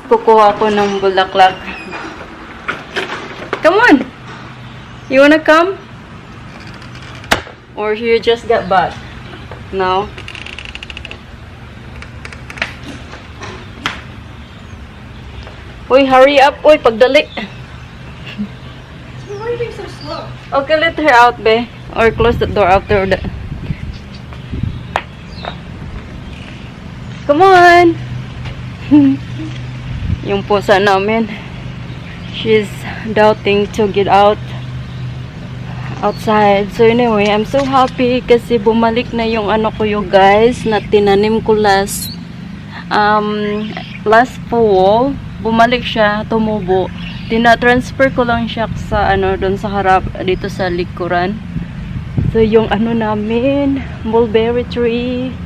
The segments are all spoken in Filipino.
kukuha ko ng bulaklak. Come on! You wanna come? Or you just got back? No? Uy, hurry up! Uy, pagdali! Why are you being so slow? Okay, let her out, be. Or close the door after that. Come on! Yung pusa namin, she's doubting to get outside. So anyway, I'm so happy kasi bumalik na yung ano ko yung guys na tinanim ko last fall. Bumalik siya, tumubo. Tina-transfer ko lang siya sa ano doon sa harap dito sa likuran. So yung ano namin, mulberry tree,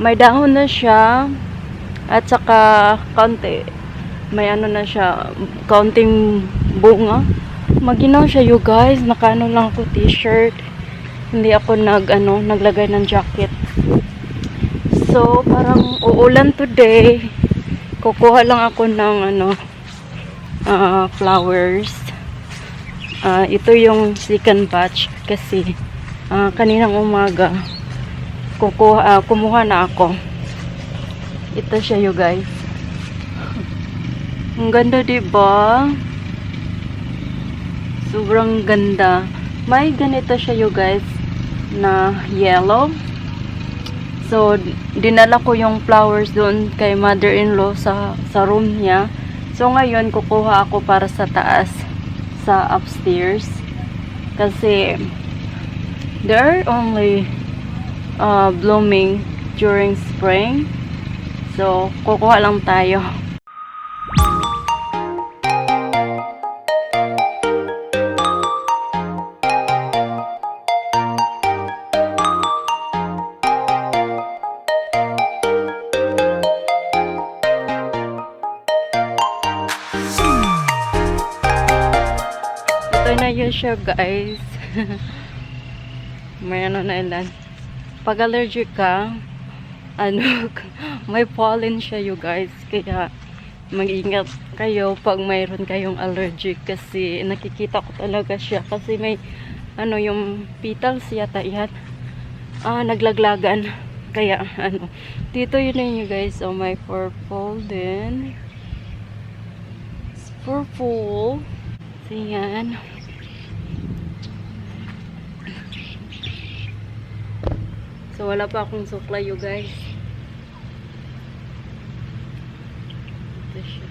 may dahon na siya at saka kaunti. May ano na siya, kaunting bunga. Maginaw siya you guys, nakaano lang ako t-shirt. Hindi ako naglagay ng jacket. So parang uulan today. Kukuha lang ako ng flowers. Ito yung second batch kasi kaninang umaga kumuha na ako. Ito siya you guys. Ang ganda diba? Sobrang ganda. May ganito siya you guys na yellow. So dinala ko yung flowers doon kay mother-in-law sa room niya. So ngayon kukuha ako para sa taas, sa upstairs. Kasi they're only blooming during spring. So kukuha lang tayo. Ito na yun siya guys. May ano na ilan. Pag allergic ka, may pollen siya you guys. Kaya mag-ingat kayo pag mayroon kayong allergic. Kasi nakikita ko talaga siya. Kasi may yung petals yata yan. Naglaglagan. Kaya dito yun na yun guys. So may purple din. It's purple. So yan. So wala pa akong supply you guys. Ito siya.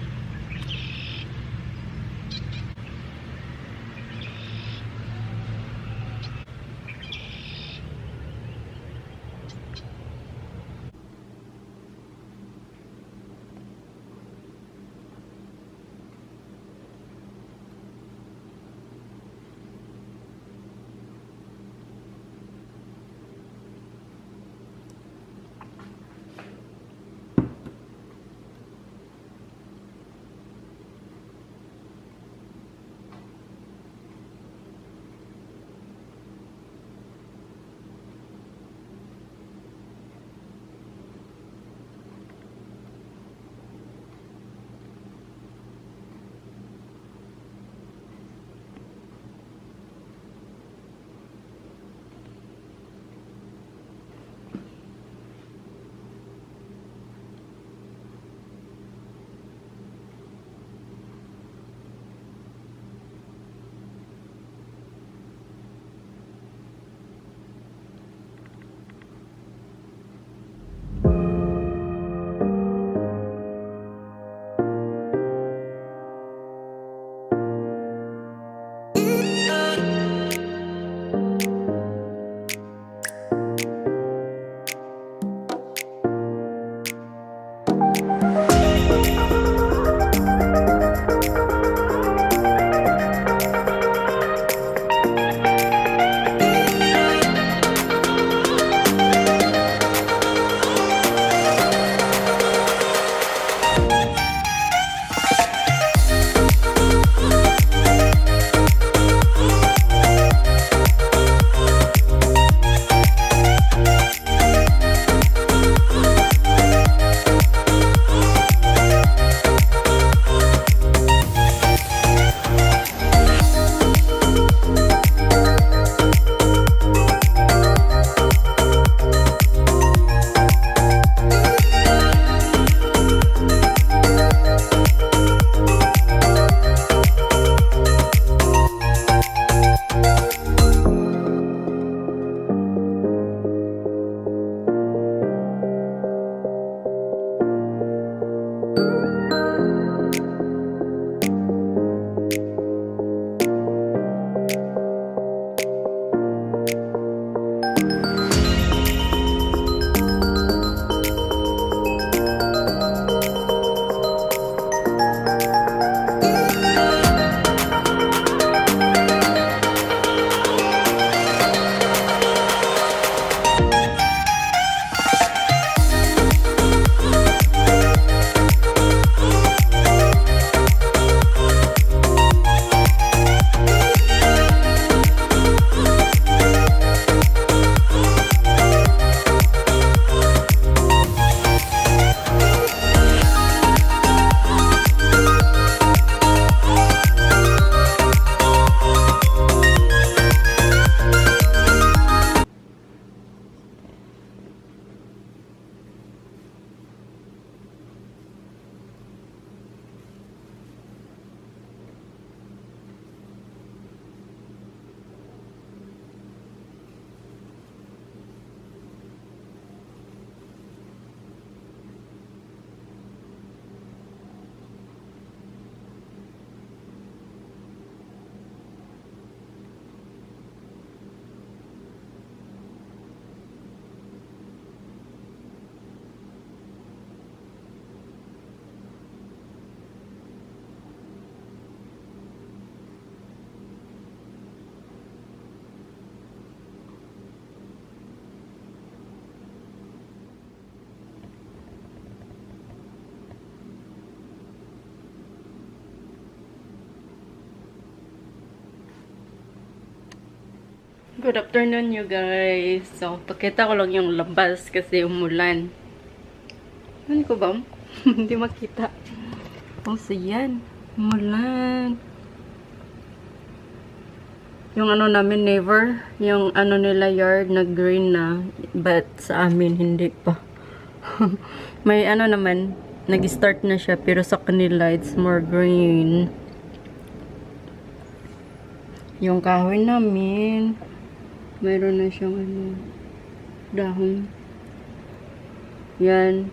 Good afternoon you guys. So, pakita ko lang yung labas kasi umulan. Ano ko ba? Hindi makita. Oh, so yan. Umulan. Yung ano namin neighbor, yung ano nila yard na green na, but sa amin hindi pa. May ano naman, nag-start na siya pero sa kanila it's more green. Yung kahoy namin, mayroon na siyang ano, dahon. Yan.